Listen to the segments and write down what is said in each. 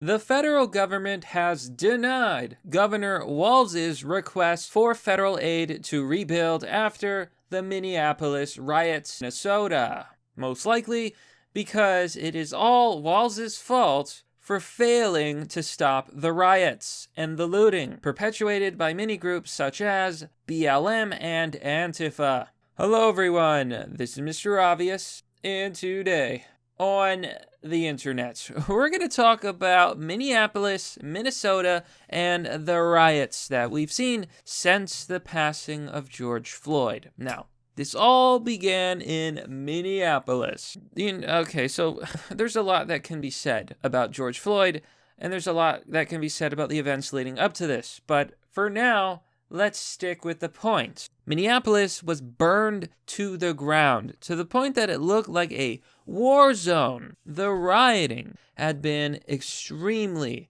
The federal government has denied Governor Walz's request for federal aid to rebuild after the Minneapolis riots, Minnesota. Most likely because it is all Walz's fault for failing to stop the riots and the looting perpetuated by many groups such as BLM and ANTIFA. Hello everyone, this is Mr. Obvious, and today on the internet, we're going to talk about Minneapolis, Minnesota, and the riots that we've seen since the passing of George Floyd. Now, this all began in Minneapolis. Okay, so there's a lot that can be said about George Floyd, and there's a lot that can be said about the events leading up to this. But for now, let's stick with the point. Minneapolis was burned to the ground, to the point that it looked like a war zone. The rioting had been extremely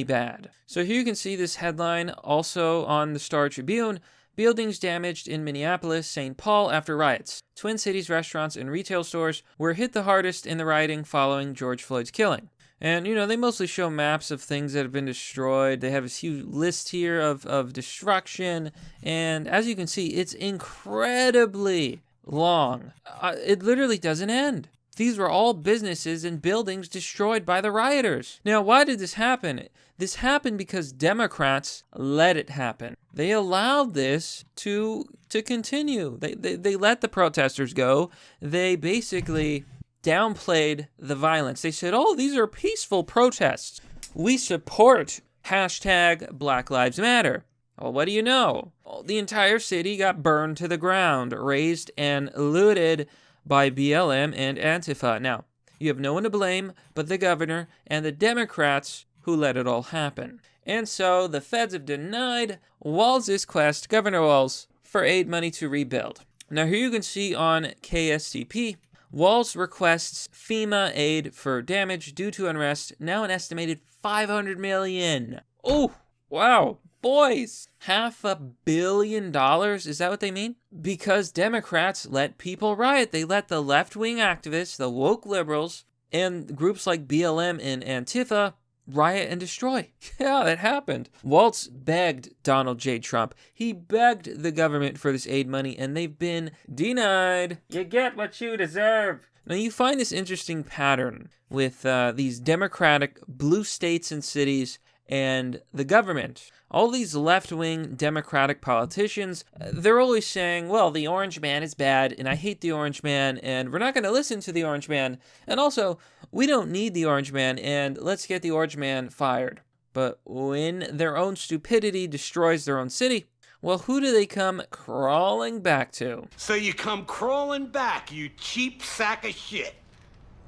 bad. So here you can see this headline also on the Star Tribune. Buildings damaged in Minneapolis, St. Paul after riots. Twin Cities restaurants and retail stores were hit the hardest in the rioting following George Floyd's killing. And, they mostly show maps of things that have been destroyed. They have a huge list here of destruction. And as you can see, it's incredibly long. It literally doesn't end. These were all businesses and buildings destroyed by the rioters. Now, why did this happen? This happened because Democrats let it happen. They allowed this to continue. They let the protesters go. They basically downplayed the violence. They said, oh, these are peaceful protests. We support hashtag Black Lives Matter. Well, what do you know? Well, the entire city got burned to the ground, razed and looted by BLM and Antifa. Now, you have no one to blame but the governor and the Democrats who let it all happen. And so the feds have denied Walz's quest, Governor Walz, for aid money to rebuild. Now here you can see on KSTP, Walz requests FEMA aid for damage due to unrest, now an estimated $500 million. Oh, wow, boys. $500 million, is that what they mean? Because Democrats let people riot. They let the left-wing activists, the woke liberals, and groups like BLM and Antifa riot and destroy. Yeah, that happened. Walz begged Donald J. Trump. He begged the government for this aid money, and they've been denied. You get what you deserve. Now, you find this interesting pattern with these Democratic blue states and cities and the government. All these left-wing Democratic politicians, they're always saying, well, the orange man is bad, and I hate the orange man, and we're not going to listen to the orange man. And also, we don't need the orange man, and let's get the orange man fired. But when their own stupidity destroys their own city, well, who do they come crawling back to? So you come crawling back, you cheap sack of shit.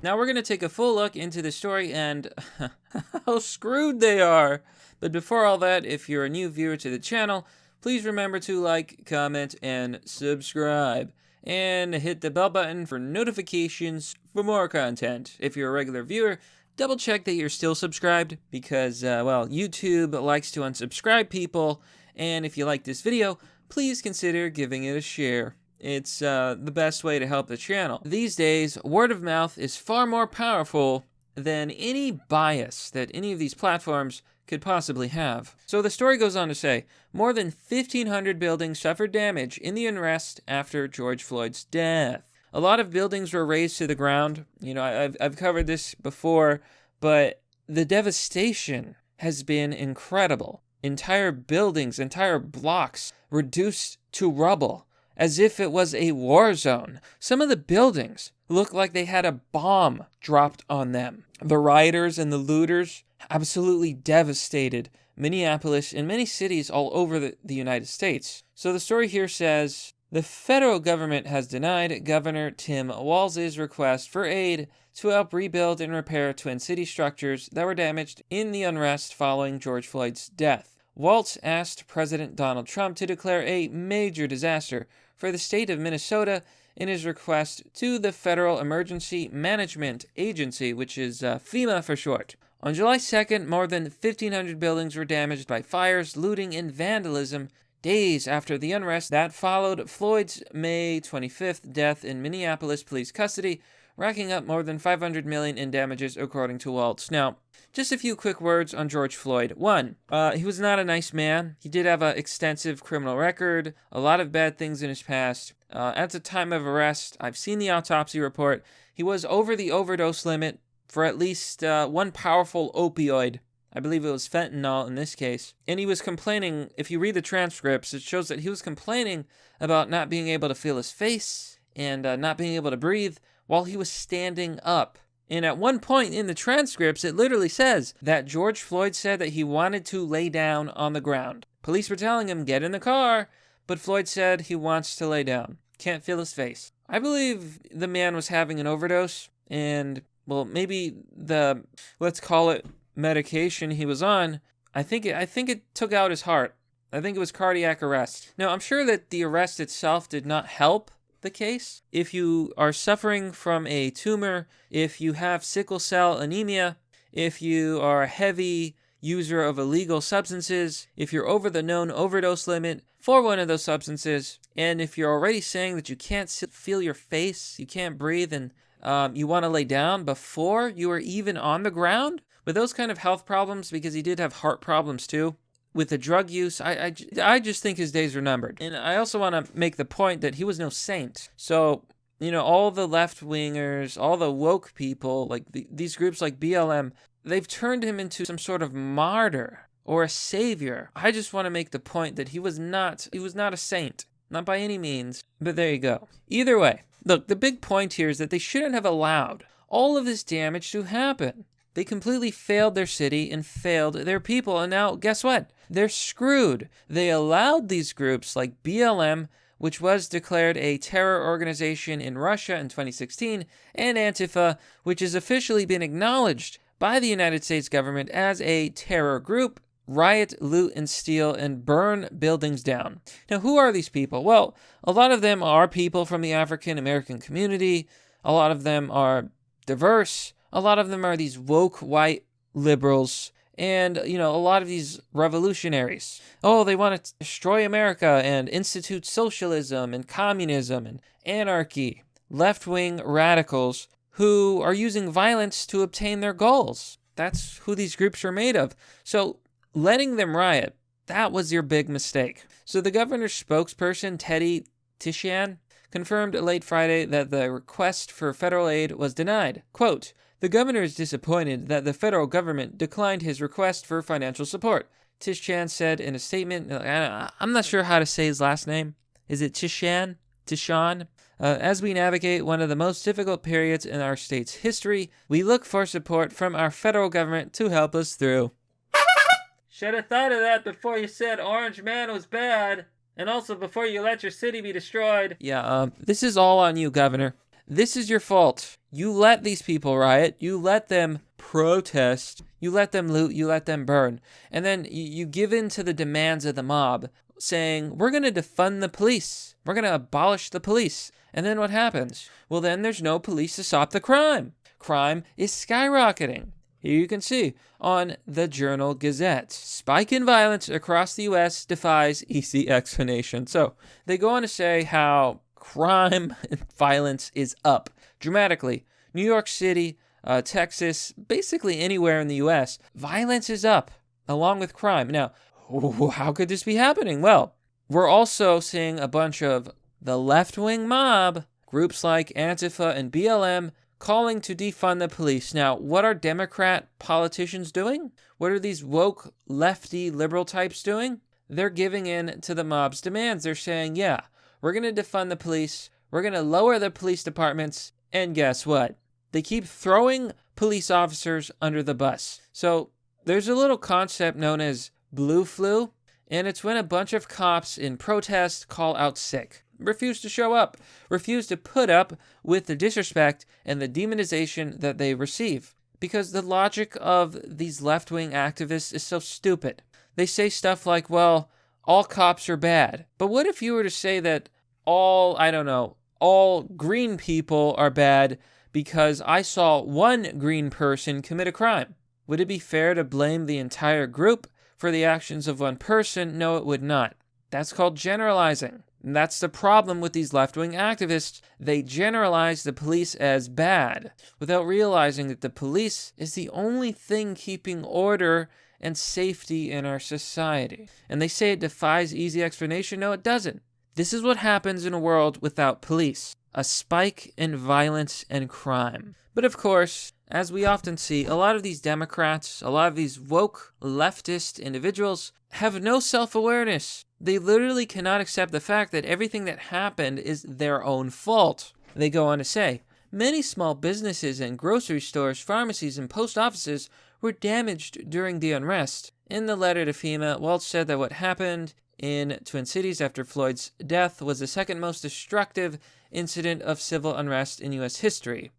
Now we're going to take a full look into the story and how screwed they are. But before all that, if you're a new viewer to the channel, please remember to like, comment, and subscribe. And hit the bell button for notifications for more content. If you're a regular viewer, double check that you're still subscribed because, well, YouTube likes to unsubscribe people. And if you like this video, please consider giving it a share. It's the best way to help the channel. These days, word of mouth is far more powerful than any bias that any of these platforms could possibly have. So the story goes on to say, more than 1,500 buildings suffered damage in the unrest after George Floyd's death. A lot of buildings were razed to the ground. I've covered this before, but the devastation has been incredible. Entire buildings, entire blocks reduced to rubble, as if it was a war zone. Some of the buildings look like they had a bomb dropped on them. The rioters and the looters absolutely devastated Minneapolis and many cities all over the United States. So the story here says, the federal government has denied Governor Tim Walz's request for aid to help rebuild and repair Twin City structures that were damaged in the unrest following George Floyd's death. Walz asked President Donald Trump to declare a major disaster for the state of Minnesota in his request to the Federal Emergency Management Agency, which is FEMA for short. On July 2nd, more than 1,500 buildings were damaged by fires, looting, and vandalism days after the unrest that followed Floyd's May 25th death in Minneapolis police custody, racking up more than $500 million in damages, according to Walz. Now, just a few quick words on George Floyd. One, he was not a nice man. He did have an extensive criminal record, a lot of bad things in his past. At the time of arrest, I've seen the autopsy report. He was over the overdose limit for at least one powerful opioid. I believe it was fentanyl in this case. And he was complaining, if you read the transcripts, it shows that he was complaining about not being able to feel his face and not being able to breathe while he was standing up. And at one point in the transcripts, it literally says that George Floyd said that he wanted to lay down on the ground. Police were telling him, get in the car, but Floyd said he wants to lay down. Can't feel his face. I believe the man was having an overdose, and, well, maybe the, let's call it, medication he was on, I think it took out his heart. I think it was cardiac arrest. Now, I'm sure that the arrest itself did not help the case. If you are suffering from a tumor, if you have sickle cell anemia, if you are a heavy user of illegal substances, if you're over the known overdose limit for one of those substances, and if you're already saying that you can't feel your face, you can't breathe, and you want to lay down before you are even on the ground, with those kind of health problems, because he did have heart problems too, with the drug use, I just think his days are numbered. And I also want to make the point that he was no saint. So, all the left-wingers, all the woke people, like these groups like BLM, they've turned him into some sort of martyr or a savior. I just want to make the point that he was not a saint. Not by any means, but there you go. Either way, look, the big point here is that they shouldn't have allowed all of this damage to happen. They completely failed their city and failed their people, and now, guess what? They're screwed. They allowed these groups like BLM, which was declared a terror organization in Russia in 2016, and ANTIFA, which has officially been acknowledged by the United States government as a terror group, riot, loot, and steal, and burn buildings down. Now, who are these people? Well, a lot of them are people from the African American community. A lot of them are diverse. A lot of them are these woke white liberals, and, a lot of these revolutionaries. Oh, they want to destroy America and institute socialism and communism and anarchy. Left-wing radicals who are using violence to obtain their goals. That's who these groups are made of. So letting them riot, that was your big mistake. So the governor's spokesperson, Teddy Tishan, confirmed late Friday that the request for federal aid was denied. Quote, "The governor is disappointed that the federal government declined his request for financial support," Tishan said in a statement. I'm not sure how to say his last name. Is it Tishan? Tishan? As we navigate one of the most difficult periods in our state's history, we look for support from our federal government to help us through. Should have thought of that before you said Orange Man was bad, and also before you let your city be destroyed. Yeah, this is all on you, Governor. This is your fault. You let these people riot. You let them protest. You let them loot. You let them burn. And then you give in to the demands of the mob, saying, we're going to defund the police. We're going to abolish the police. And then what happens? Well, then there's no police to stop the crime. Crime is skyrocketing. Here you can see on the Journal Gazette, spike in violence across the U.S. defies easy explanation. So they go on to say how crime and violence is up dramatically. New York City, Texas, basically anywhere in the U.S., violence is up along with crime. Now, how could this be happening? Well, we're also seeing a bunch of the left-wing mob, groups like Antifa and BLM, calling to defund the police. Now, what are Democrat politicians doing? What are these woke, lefty, liberal types doing? They're giving in to the mob's demands. They're saying, yeah, we're going to defund the police. We're going to lower the police departments. And guess what? They keep throwing police officers under the bus. So there's a little concept known as blue flu, and it's when a bunch of cops in protest call out sick, refuse to show up, refuse to put up with the disrespect and the demonization that they receive. Because the logic of these left-wing activists is so stupid. They say stuff like, well, all cops are bad. But what if you were to say that all green people are bad because I saw one green person commit a crime? Would it be fair to blame the entire group for the actions of one person? No, it would not. That's called generalizing. And that's the problem with these left-wing activists. They generalize the police as bad without realizing that the police is the only thing keeping order and safety in our society. And they say it defies easy explanation. No, it doesn't. This is what happens in a world without police. A spike in violence and crime. But of course, as we often see, a lot of these Democrats, a lot of these woke leftist individuals have no self-awareness. They literally cannot accept the fact that everything that happened is their own fault. They go on to say, many small businesses and grocery stores, pharmacies, and post offices were damaged during the unrest. In the letter to FEMA, Walz said that what happened in Twin Cities after Floyd's death was the second most destructive incident of civil unrest in U.S. history.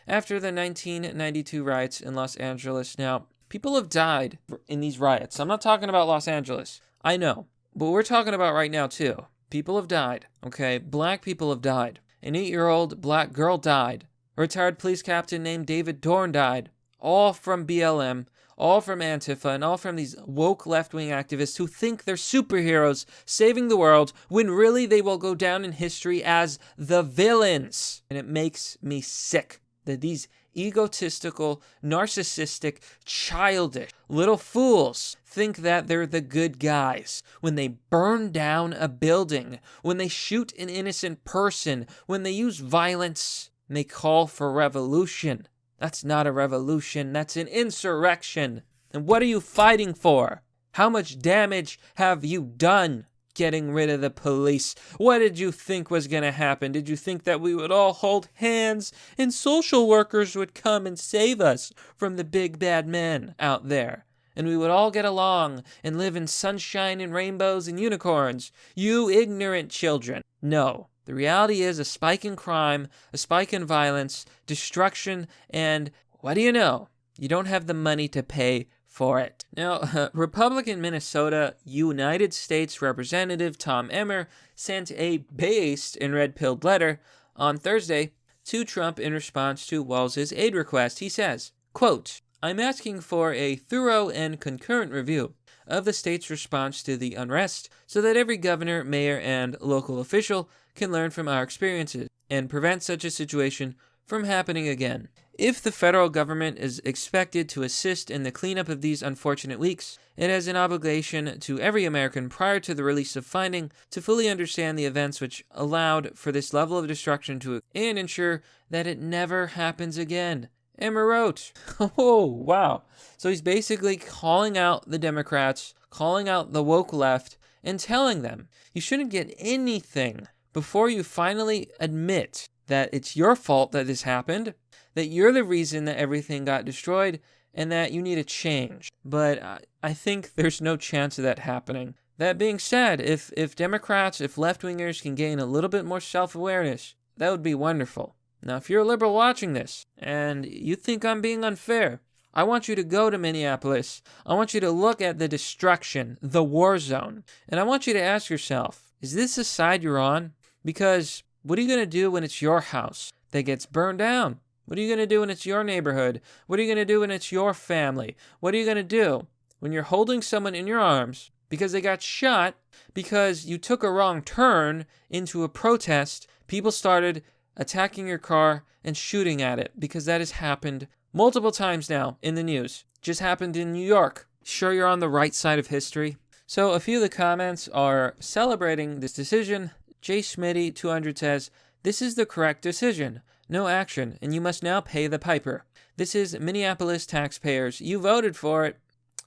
After the 1992 riots in Los Angeles, now, people have died in these riots. I'm not talking about Los Angeles. I know. But we're talking about right now, too. People have died, okay? Black people have died. An 8-year-old black girl died. A retired police captain named David Dorn died. All from BLM, all from Antifa, and all from these woke left-wing activists who think they're superheroes saving the world when really they will go down in history as the villains. And it makes me sick that these egotistical, narcissistic, childish little fools think that they're the good guys when they burn down a building, when they shoot an innocent person, when they use violence, and they call for revolution. That's not a revolution, that's an insurrection. And what are you fighting for? How much damage have you done getting rid of the police? What did you think was going to happen? Did you think that we would all hold hands and social workers would come and save us from the big bad men out there? And we would all get along and live in sunshine and rainbows and unicorns? You ignorant children. No. The reality is a spike in crime, a spike in violence, destruction, and what do you know? You don't have the money to pay for it. Now, Republican Minnesota United States Representative Tom Emmer sent a based and red-pilled letter on Thursday to Trump in response to Walz's aid request. He says, quote, I'm asking for a thorough and concurrent review of the state's response to the unrest so that every governor, mayor, and local official can learn from our experiences and prevent such a situation from happening again. If the federal government is expected to assist in the cleanup of these unfortunate weeks, it has an obligation to every American prior to the release of finding to fully understand the events which allowed for this level of destruction and ensure that it never happens again. Emmer wrote. Oh, wow. So he's basically calling out the Democrats, calling out the woke left, and telling them you shouldn't get anything before you finally admit that it's your fault that this happened, that you're the reason that everything got destroyed, and that you need a change. But I think there's no chance of that happening. That being said, if Democrats, if left-wingers can gain a little bit more self-awareness, that would be wonderful. Now, if you're a liberal watching this, and you think I'm being unfair, I want you to go to Minneapolis. I want you to look at the destruction, the war zone, and I want you to ask yourself, is this the side you're on? Because what are you going to do when it's your house that gets burned down? What are you going to do when it's your neighborhood? What are you going to do when it's your family? What are you going to do when you're holding someone in your arms because they got shot because you took a wrong turn into a protest? People started attacking your car and shooting at it because that has happened multiple times now in the news. Just happened in New York. Sure, you're on the right side of history. So a few of the comments are celebrating this decision. Jay Smitty 200 says, this is the correct decision. No action, and you must now pay the piper. This is Minneapolis taxpayers. You voted for it.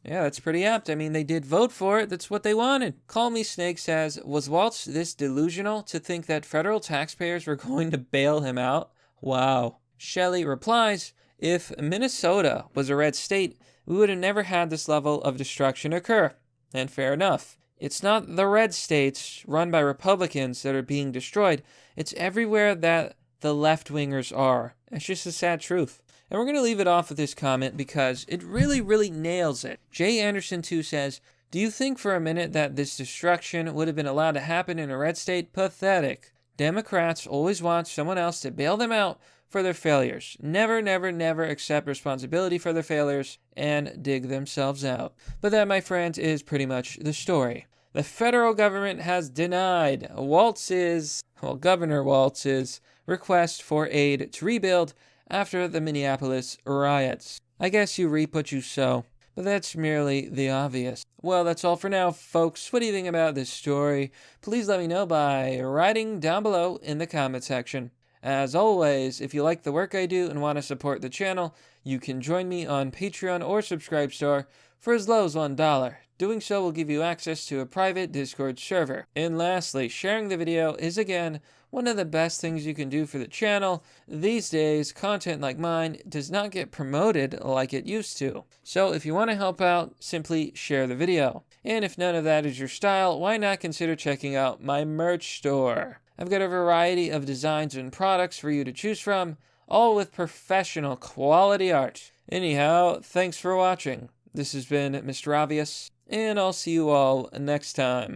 Yeah, that's pretty apt. I mean, they did vote for it. That's what they wanted. Call Me Snake says, was Walz this delusional to think that federal taxpayers were going to bail him out? Wow. Shelley replies, if Minnesota was a red state, we would have never had this level of destruction occur. And fair enough. It's not the red states run by Republicans that are being destroyed. It's everywhere that the left-wingers are. It's just a sad truth. And we're going to leave it off with this comment because it really, really nails it. Jay Anderson 2 says, do you think for a minute that this destruction would have been allowed to happen in a red state? Pathetic. Democrats always want someone else to bail them out for their failures. Never, never, never accept responsibility for their failures and dig themselves out. But that, my friends, is pretty much the story. The federal government has denied Governor Walz's request for aid to rebuild after the Minneapolis riots. I guess you reap what you sow, but that's merely the obvious. Well, that's all for now, folks. What do you think about this story? Please let me know by writing down below in the comment section. As always, if you like the work I do and want to support the channel, you can join me on Patreon or Subscribestar for as low as $1. Doing so will give you access to a private Discord server. And lastly, sharing the video is again one of the best things you can do for the channel. These days, content like mine does not get promoted like it used to. So if you want to help out, simply share the video. And if none of that is your style, why not consider checking out my merch store? I've got a variety of designs and products for you to choose from, all with professional quality art. Anyhow, thanks for watching. This has been Mr. Obvious, and I'll see you all next time.